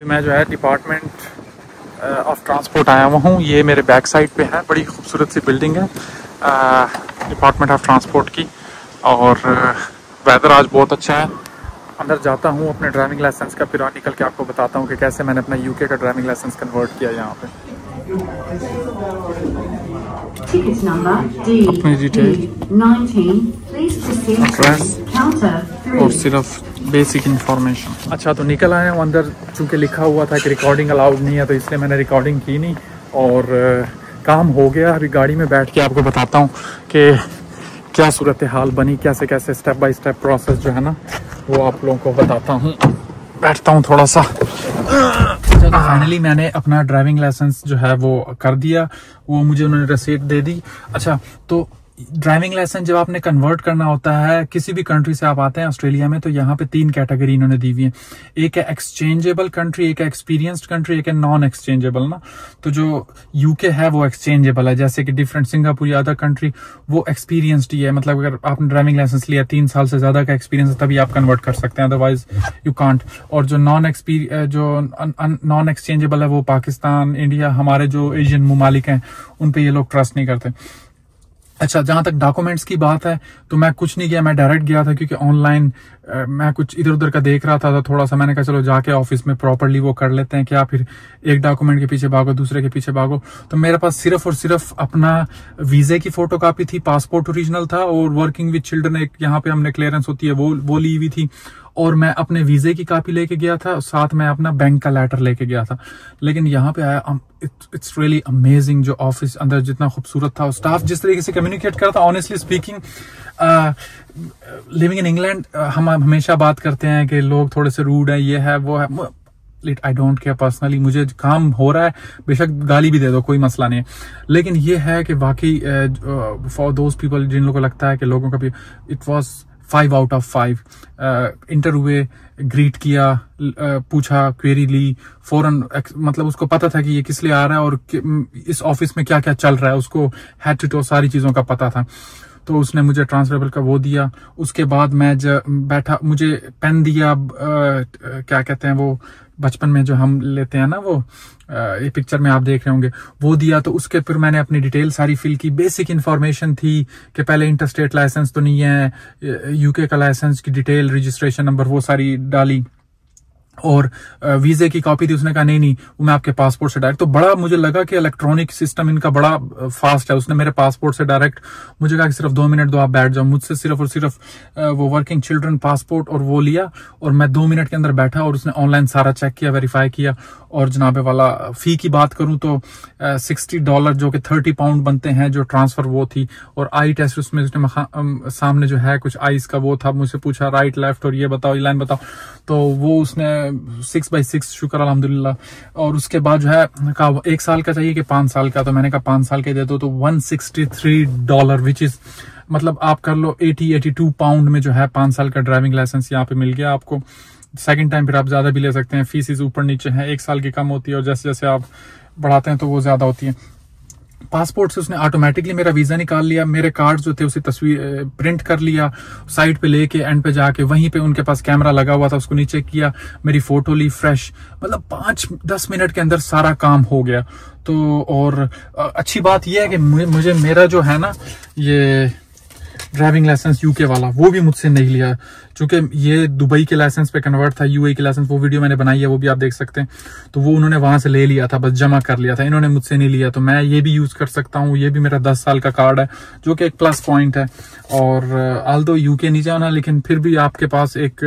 मैं जो है डिपार्टमेंट ऑफ ट्रांसपोर्ट आया हुआ हूँ। ये मेरे बैक साइड पे है, बड़ी खूबसूरत सी बिल्डिंग है डिपार्टमेंट ऑफ ट्रांसपोर्ट की। और वेदर आज बहुत अच्छा है। अंदर जाता हूँ, अपने ड्राइविंग लाइसेंस का फिर निकल के आपको बताता हूँ कि कैसे मैंने अपना यूके का ड्राइविंग लाइसेंस कन्वर्ट किया यहाँ पे। अपनी डिटेल, और सिर्फ बेसिक इंफॉर्मेशन। अच्छा, तो निकल आया हूँ अंदर। चूँकि लिखा हुआ था कि रिकॉर्डिंग अलाउड नहीं है, तो इसलिए मैंने रिकॉर्डिंग की नहीं और काम हो गया। अभी गाड़ी में बैठ के आपको बताता हूँ कि क्या सूरत हाल बनी, कैसे कैसे स्टेप बाय स्टेप प्रोसेस जो है ना वो आप लोगों को बताता हूँ। बैठता हूँ थोड़ा सा। तो फाइनली मैंने अपना ड्राइविंग लाइसेंस जो है वो कर दिया, वो मुझे उन्होंने रसीद दे दी। अच्छा, तो ड्राइविंग लाइसेंस जब आपने कन्वर्ट करना होता है, किसी भी कंट्री से आप आते हैं ऑस्ट्रेलिया में, तो यहाँ पे 3 कैटेगरी इन्होंने दी हुई है। एक है एक्सचेंजेबल कंट्री, एक है एक्सपीरियंस्ड कंट्री, एक है नॉन एक्सचेंजेबल ना। तो जो यूके है वो एक्सचेंजेबल है, जैसे कि डिफरेंट सिंगापुर या अदर कंट्री वो एक्सपीरियंस्ड ही है। मतलब अगर आपने ड्राइविंग लाइसेंस लिया, 3 साल से ज्यादा का एक्सपीरियंस, तभी आप कन्वर्ट कर सकते हैं, अदरवाइज यू कांट। और जो नॉन एक्सचेंजेबल है वो पाकिस्तान, इंडिया, हमारे जो एशियन ममालिक हैं उन पे ये लोग ट्रस्ट नहीं करते। अच्छा, जहां तक डॉक्यूमेंट्स की बात है तो मैं कुछ नहीं किया, मैं डायरेक्ट गया था क्योंकि ऑनलाइन मैं कुछ इधर उधर का देख रहा था, तो थोड़ा सा मैंने कहा चलो जाके ऑफिस में प्रॉपर्ली वो कर लेते हैं, क्या फिर एक डॉक्यूमेंट के पीछे भागो, दूसरे के पीछे भागो। तो मेरे पास सिर्फ और सिर्फ अपना वीजे की फोटोकॉपी थी, पासपोर्ट ओरिजिनल था, और वर्किंग विद चिल्ड्रन एक यहाँ पे हमने क्लियरेंस होती है वो ली हुई थी, और मैं अपने वीजे की कॉपी लेके गया था, साथ में अपना बैंक का लेटर लेके गया था। लेकिन यहाँ पे आया, इट्स रियली अमेजिंग। जो ऑफिस अंदर जितना खूबसूरत था, स्टाफ जिस तरीके से कम्युनिकेट कर रहा था, honestly speaking, living in England हम हमेशा बात करते हैं कि लोग थोड़े से रूड है, ये है वो है। आई डोंट केयर पर्सनली, मुझे काम हो रहा है, बेशक गाली भी दे दो, कोई मसला नहीं है। लेकिन ये है कि वाकई फॉर दोज पीपल जिन लोगों को लगता है कि लोगों का भी, it was 5 out of 5। Inter हुए, ग्रीट किया, पूछा, क्वेरी ली, फौरन, मतलब उसको पता था कि ये किस लिए आ रहा है और इस ऑफिस में क्या क्या चल रहा है, उसको हेड टू टो सारी चीजों का पता था। तो उसने मुझे ट्रांसफरेबल का वो दिया। उसके बाद मैं बैठा, मुझे पेन दिया, क्या कहते हैं वो बचपन में जो हम लेते हैं ना, वो ये पिक्चर में आप देख रहे होंगे, वो दिया। तो उसके फिर मैंने अपनी डिटेल सारी फिल की। बेसिक इन्फॉर्मेशन थी कि पहले इंटरस्टेट लाइसेंस तो नहीं है, यूके का लाइसेंस की डिटेल, रजिस्ट्रेशन नंबर, वो सारी डाली। और वीजे की कॉपी थी, उसने कहा नहीं वो मैं आपके पासपोर्ट से डायरेक्ट। तो बड़ा मुझे लगा कि इलेक्ट्रॉनिक सिस्टम इनका बड़ा फास्ट है। उसने मेरे पासपोर्ट से डायरेक्ट मुझे कहा कि सिर्फ 2 मिनट दो, आप बैठ जाओ। मुझसे सिर्फ और सिर्फ वो वर्किंग चिल्ड्रन पासपोर्ट और वो लिया, और मैं 2 मिनट के अंदर बैठा, और उसने ऑनलाइन सारा चेक किया, वेरीफाई किया। और जनाबे वाला फी की बात करूं तो $60 जो कि 30 पाउंड बनते हैं, जो ट्रांसफर वो थी। और आई टेस्ट उसमें उसने सामने जो है कुछ आईज का वो था, मुझसे पूछा राइट लेफ्ट और ये बताओ, ये लाइन बताओ। तो वो उसने 6x6, शुक्र अल्हम्दुलिल्लाह। और उसके बाद जो है कहा 1 साल का चाहिए कि 5 साल का, तो मैंने कहा 5 साल के दे दो। तो $163, विच इज मतलब आप कर लो 82 पाउंड में जो है 5 साल का ड्राइविंग लाइसेंस यहाँ पे मिल गया आपको। सेकंड टाइम फिर आप ज्यादा भी ले सकते हैं, फीसिस ऊपर नीचे है, 1 साल की कम होती है, और जैसे जैसे आप बढ़ाते हैं तो वो ज्यादा होती है। पासपोर्ट से उसने ऑटोमेटिकली मेरा वीजा निकाल लिया, मेरे कार्ड जो थे उसे तस्वीर प्रिंट कर लिया, साइड पे लेके एंड पे जाके वहीं पे उनके पास कैमरा लगा हुआ था, उसको नीचे किया, मेरी फोटो ली फ्रेश। मतलब 5-10 मिनट के अंदर सारा काम हो गया। तो और अच्छी बात यह है कि मुझे मेरा जो है ना ये ड्राइविंग लाइसेंस यूके वाला, वो भी मुझसे नहीं लिया, क्योंकि ये दुबई के लाइसेंस पे कन्वर्ट था, यूए के लाइसेंस, वो वीडियो मैंने बनाई है, वो भी आप देख सकते हैं। तो वो उन्होंने वहां से ले लिया था, बस जमा कर लिया था, इन्होंने मुझसे नहीं लिया। तो मैं ये भी यूज कर सकता हूँ, ये भी मेरा 10 साल का कार्ड है, जो कि एक प्लस पॉइंट है। और आल्दो यूके नहीं जाना, लेकिन फिर भी आपके पास एक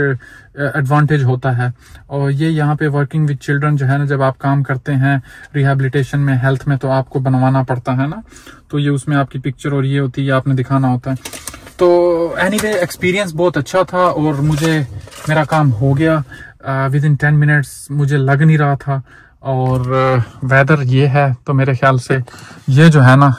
एडवांटेज होता है। और ये यहाँ पे वर्किंग विद चिल्ड्रन जो है ना, जब आप काम करते हैं रिहेबिलिटेशन में, हेल्थ में, तो आपको बनवाना पड़ता है ना। तो ये उसमें आपकी पिक्चर और ये होती है, आपने दिखाना होता है। तो एनीवे एक्सपीरियंस बहुत अच्छा था, और मुझे मेरा काम हो गया विद इन 10 मिनट्स, मुझे लग नहीं रहा था। और वेदर ये है, तो मेरे ख्याल से ये जो है ना,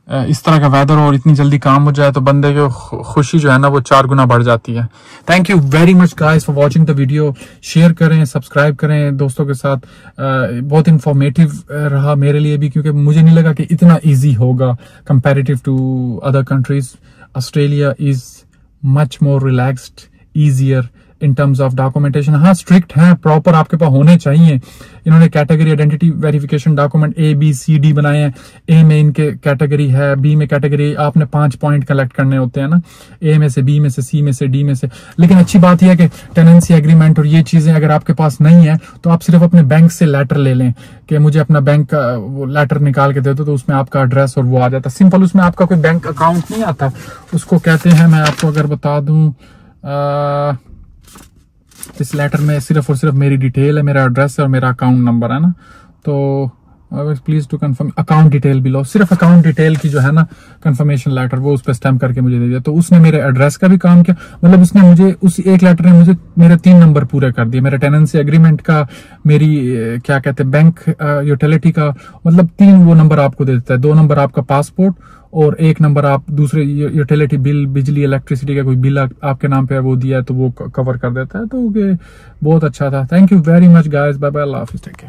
इस तरह का वेदर और इतनी जल्दी काम हो जाए तो बंदे की खुशी जो है ना वो 4 गुना बढ़ जाती है। Thank you very much guys for watching the video. Share करें, सब्सक्राइब करें दोस्तों के साथ। बहुत इंफॉर्मेटिव रहा मेरे लिए भी, क्योंकि मुझे नहीं लगा कि इतना इजी होगा comparative to other countries. Australia is much more relaxed, easier in terms of documentation. हाँ स्ट्रिक्ट है, प्रॉपर आपके पास होने चाहिए। इन्होंने category identity verification document ABCD बनाए हैं। A में इनके कैटेगरी है, B में कैटेगरी, आपने 5 पॉइंट कलेक्ट करने होते हैं ना, A में से, B में से, C में से, D में से। लेकिन अच्छी बात यह है कि टेनेंसी एग्रीमेंट और ये चीजें अगर आपके पास नहीं है तो आप सिर्फ अपने बैंक से लेटर ले लें कि मुझे अपना बैंक का वो लेटर निकाल के दे दो, तो उसमें आपका एड्रेस और वो आ जाता है सिंपल। उसमें आपका कोई बैंक अकाउंट नहीं आता, उसको कहते हैं, मैं आपको अगर बता दूं, इस लेटर में सिर्फ और सिर्फ मेरी डिटेल है, मेरा एड्रेस है और मेरा अकाउंट नंबर है ना। तो please to confirm account detail below, सिर्फ अकाउंट डिटेल की जो है ना कंफर्मेशन लेटर, वो उस पर स्टैम्प करके मुझे दे दिया। तो उसने मेरे एड्रेस का भी काम किया, मतलब उसने मुझे उस एक लेटर ने मुझे मेरे 3 नंबर पूरे कर दिए, मेरे टेनेंसी एग्रीमेंट का, मेरी क्या कहते हैं बैंक यूटिलिटी का, मतलब 3 वो नंबर आपको दे देता है। 2 नंबर आपका पासपोर्ट और 1 नंबर आप दूसरे यूटिलिटी बिल, बिजली इलेक्ट्रिसिटी का कोई बिल आपके नाम पे है वो दिया है, तो वो कवर कर देता है। तो बहुत अच्छा था। Thank you very much guys, bye bye, अल्लाह हाफिज़, टेक केयर।